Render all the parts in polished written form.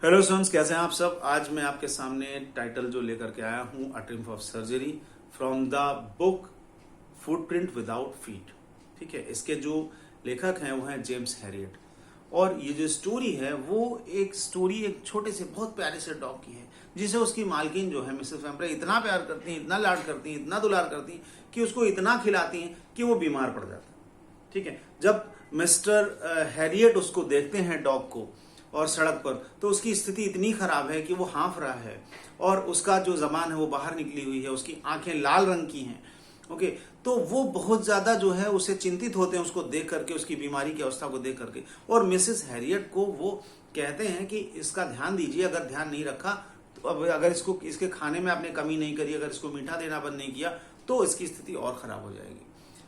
Hello students, कैसे हैं आप सब। आज मैं आपके सामने टाइटल जो लेकर के आया हूं, a triumph of surgery from the book footprint without feet. ठीक है, इसके जो लेखक हैं वो हैं जेम्स हैरियट। और ये जो स्टोरी है वो एक छोटे से बहुत प्यारे से डॉग की है, जिसे उसकी मालकिन जो है मिसेस पैम्फ्रे इतना प्यार करती हैं, इतना लाड करती हैं, इतना दुलार करती हैं कि उसको इतना खिलाती हैं कि वो बीमार पड़ जाता है। ठीक है, जब मिस्टर हैरियट उसको देखते हैं डॉग को और सड़क पर, तो उसकी स्थिति इतनी खराब है कि वो हाँफ रहा है और उसका जो जबान है वो बाहर निकली हुई है, उसकी आंखें लाल रंग की हैं। ओके, तो वो बहुत ज्यादा जो है उसे चिंतित होते हैं उसको देख करके, उसकी बीमारी की अवस्था को देख करके। और मिसेस हैरियट को वो कहते हैं कि इसका ध्यान दीजिए, अगर ध्यान नहीं रखा तो अब अगर इसके खाने में आपने कमी नहीं करी, अगर इसको मीठा देना बंद नहीं किया तो इसकी स्थिति और खराब हो जाएगी।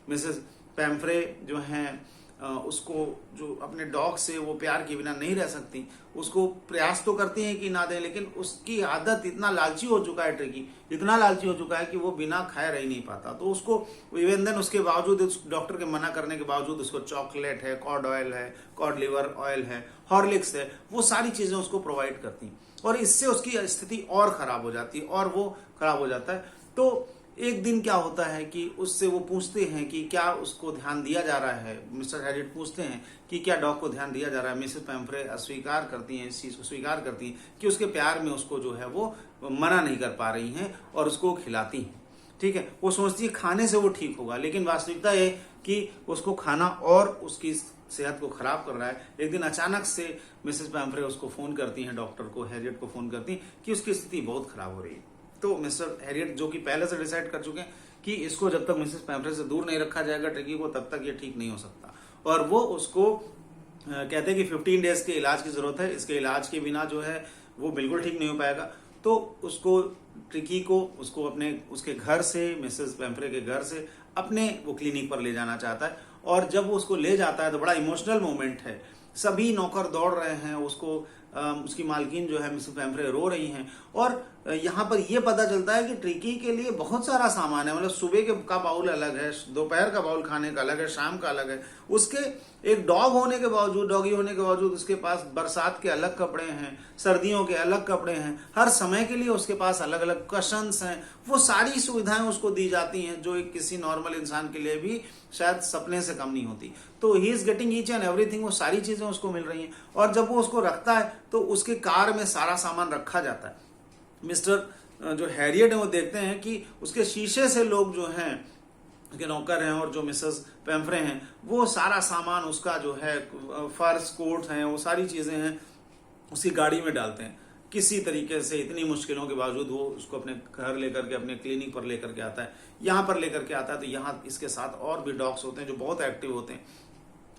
मिसेस पैम्फ्रे जो हैं उसको जो अपने डॉग से वो प्यार के बिना नहीं रह सकती, उसको प्रयास तो करती हैं कि ना दें, लेकिन उसकी आदत इतना लालची हो चुका है, ट्रिकी इतना लालची हो चुका है कि वो बिना खाए रह ही नहीं पाता। तो उसको इवन देन उसके बावजूद, डॉक्टर के मना करने के बावजूद उसको चॉकलेट है, कॉड ऑयल है, कॉड लिवर ऑयल है, हॉर्लिक्स है, वो सारी चीजें उसको प्रोवाइड करती हैं। और इससे उसकी स्थिति और खराब हो जाती है और वो खराब हो जाता है। तो एक दिन क्या होता है कि उससे वो पूछते हैं कि क्या उसको ध्यान दिया जा रहा है। मिस्टर हैरियट पूछते हैं कि क्या डॉग को ध्यान दिया जा रहा है। मिसेस पैम्फ्रे अस्वीकार करती हैं, इस चीज को स्वीकार करती हैं कि उसके प्यार में उसको जो है वो मना नहीं कर पा रही हैं और उसको खिलाती हैं। ठीक है, वो सोचती है खाने से वो ठीक होगा, लेकिन वास्तविकता है कि उसको खाना और उसकी सेहत को खराब कर रहा है। एक दिन अचानक से मिसेस पैम्फ्रे उसको फोन करती हैं, डॉक्टर को, हैरियट को फोन करती हैं कि उसकी स्थिति बहुत खराब हो रही है। तो मिस्टर हैरियट जो कि पहले से डिसाइड कर चुके हैं कि इसको जब तक मिसेस पैम्फ्रे से दूर नहीं रखा जाएगा ट्रिकी को, तब तक ये ठीक नहीं हो सकता। और वो उसको कहते हैं कि 15 डेज के इलाज की जरूरत है, इसके इलाज के बिना जो है वो बिल्कुल ठीक नहीं हो पाएगा। तो उसको ट्रिकी को उसके घर से, मिसेस पैम्फ्रे के घर से अपने वो क्लिनिक पर ले जाना चाहता है। और जब वो उसको ले जाता है तो बड़ा इमोशनल मोमेंट है। सभी नौकर दौड़ रहे हैं, उसकी मालकिन जो है मिसेस पैम्फ्रे रो रही हैं। और यहाँ पर यह पता चलता है कि ट्रिकी के लिए बहुत सारा सामान है, मतलब सुबह का बाउल अलग है, दोपहर का बाउल खाने का अलग है, शाम का अलग है। उसके एक डॉगी होने के बावजूद उसके पास बरसात के अलग कपड़े हैं, सर्दियों के अलग कपड़े हैं, हर समय के लिए उसके पास अलग अलग कशंस हैं। वो सारी सुविधाएं उसको दी जाती हैं जो एक किसी नॉर्मल इंसान के लिए भी शायद सपने से कम नहीं होती। तो he is getting each and everything, वो सारी चीजें उसको मिल रही हैं। और जब वो उसको रखता है तो उसके कार में सारा सामान रखा जाता है। मिस्टर जो हैरियट है वो देखते हैं कि उसके शीशे से लोग जो हैं, उसके नौकर हैं और जो मिसेस पैम्फ्रे हैं, वो सारा सामान उसका जो है फर्स कोट हैं, वो सारी चीजें हैं, उसकी गाड़ी में डालते हैं। किसी तरीके से इतनी मुश्किलों के बावजूद वो उसको अपने घर लेकर के, अपने क्लिनिक पर लेकर के आता है, यहाँ पर लेकर के आता है। तो यहाँ इसके साथ और भी डॉग्स होते हैं जो बहुत एक्टिव होते हैं,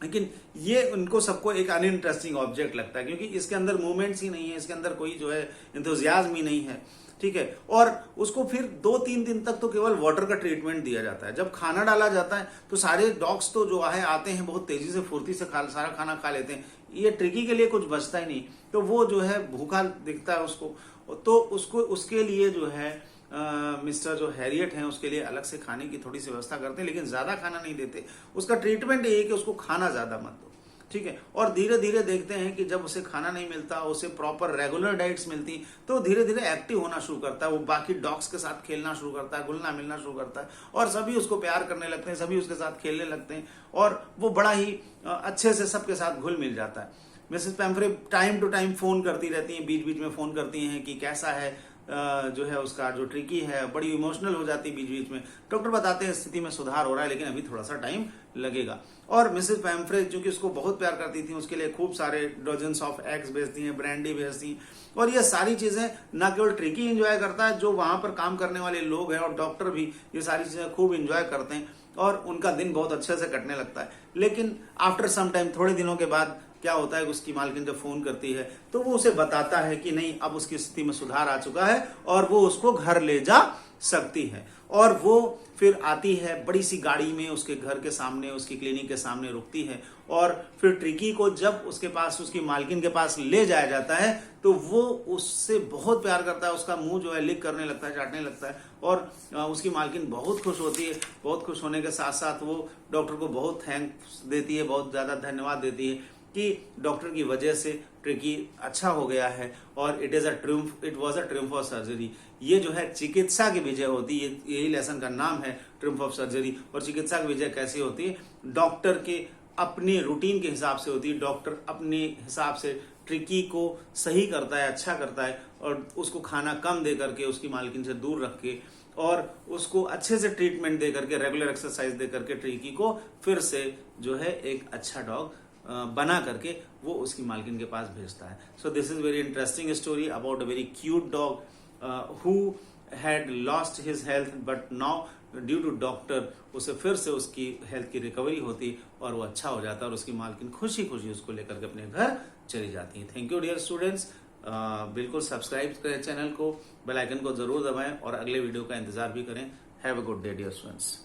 लेकिन ये उनको सबको एक अनइंटरेस्टिंग ऑब्जेक्ट लगता है क्योंकि इसके अंदर मूवमेंट्स ही नहीं है, इसके अंदर कोई जो है इंतजाम ही नहीं है। ठीक है, और उसको फिर 2-3 दिन तक तो केवल वाटर का ट्रीटमेंट दिया जाता है। जब खाना डाला जाता है तो सारे डॉग्स तो जो है आते हैं, बहुत तेजी से फुर्ती से सारा खाना खा लेते हैं। ये ट्रिकी के लिए कुछ बचता ही नहीं, तो वो जो है भूखा दिखता है उसको। तो उसके लिए जो है मिस्टर जो हैरियट हैं उसके लिए अलग से खाने की थोड़ी सी व्यवस्था करते हैं, लेकिन ज्यादा खाना नहीं देते। उसका ट्रीटमेंट ये है कि उसको खाना ज्यादा मत दो। ठीक है, और धीरे धीरे देखते हैं कि जब उसे खाना नहीं मिलता, उसे प्रॉपर रेगुलर डाइट्स मिलती, तो धीरे धीरे एक्टिव होना शुरू करता है। वो बाकी डॉग्स के साथ खेलना शुरू करता है, घुलना मिलना शुरू करता है, और सभी उसको प्यार करने लगते हैं, सभी उसके साथ खेलने लगते हैं, और वो बड़ा ही अच्छे से सबके साथ घुल मिल जाता है। Mrs Pomfrey time to time phone करती रहती हैं, बीच बीच में फोन करती हैं कि कैसा है जो है उसका जो ट्रिकी है। बड़ी इमोशनल हो जाती है बीच बीच में। डॉक्टर बताते हैं स्थिति में सुधार हो रहा है, लेकिन अभी थोड़ा सा टाइम लगेगा। और मिसेस पैम्फ्रे जो कि उसको बहुत प्यार करती थी, उसके लिए खूब सारे डजन्स ऑफ एग्स भेजती हैं, ब्रांडी भेजती हैं। और ये सारी चीजें न केवल ट्रिकी एंजॉय करता है, जो वहां पर काम करने वाले लोग हैं और डॉक्टर भी ये सारी चीजें खूब एंजॉय करते हैं और उनका दिन बहुत अच्छे से कटने लगता है। लेकिन आफ्टर सम टाइम, थोड़े दिनों के बाद क्या होता है, उसकी मालकिन जब फोन करती है तो वो उसे बताता है कि नहीं, अब उसकी स्थिति में सुधार आ चुका है और वो उसको घर ले जा सकती है। और वो फिर आती है बड़ी सी गाड़ी में, उसके घर के सामने, उसकी क्लिनिक के सामने रुकती है। और फिर ट्रिकी को जब उसके पास, उसकी मालकिन के पास ले जाया जाता है तो वो उससे बहुत प्यार करता है, उसका मुंह जो है लिक करने लगता है, चाटने लगता है। और उसकी मालकिन बहुत खुश होती है। बहुत खुश होने के साथ साथ वो डॉक्टर को बहुत थैंक्स देती है, बहुत ज्यादा धन्यवाद देती है कि डॉक्टर की वजह से ट्रिकी अच्छा हो गया है और it was a triumph of surgery. ये जो है चिकित्सा की विजय होती है, यही लेसन का नाम है, ट्रिम्फ ऑफ सर्जरी। और चिकित्सा की विजय कैसी होती है? डॉक्टर के अपने रूटीन के हिसाब से होती है। डॉक्टर अपने हिसाब से ट्रिकी को सही करता है, अच्छा करता है, और उसको खाना कम दे करके, उसकी मालकिन से दूर रख के, और उसको अच्छे से ट्रीटमेंट दे करके, रेगुलर एक्सरसाइज दे करके ट्रिकी को फिर से जो है एक अच्छा डॉग बना करके वो उसकी मालकिन के पास भेजता है। So this is very interesting story about a very cute dog who had lost his health, but now due to doctor उसे फिर से उसकी हेल्थ की रिकवरी होती और वो अच्छा हो जाता और उसकी मालकिन खुशी खुशी उसको लेकर के अपने घर चली जाती है। Thank you dear students. बिल्कुल सब्सक्राइब करें चैनल को, बेल आइकन को जरूर दबाएं और अगले वीडियो का इंतजार भी करें। Have a good day dear students.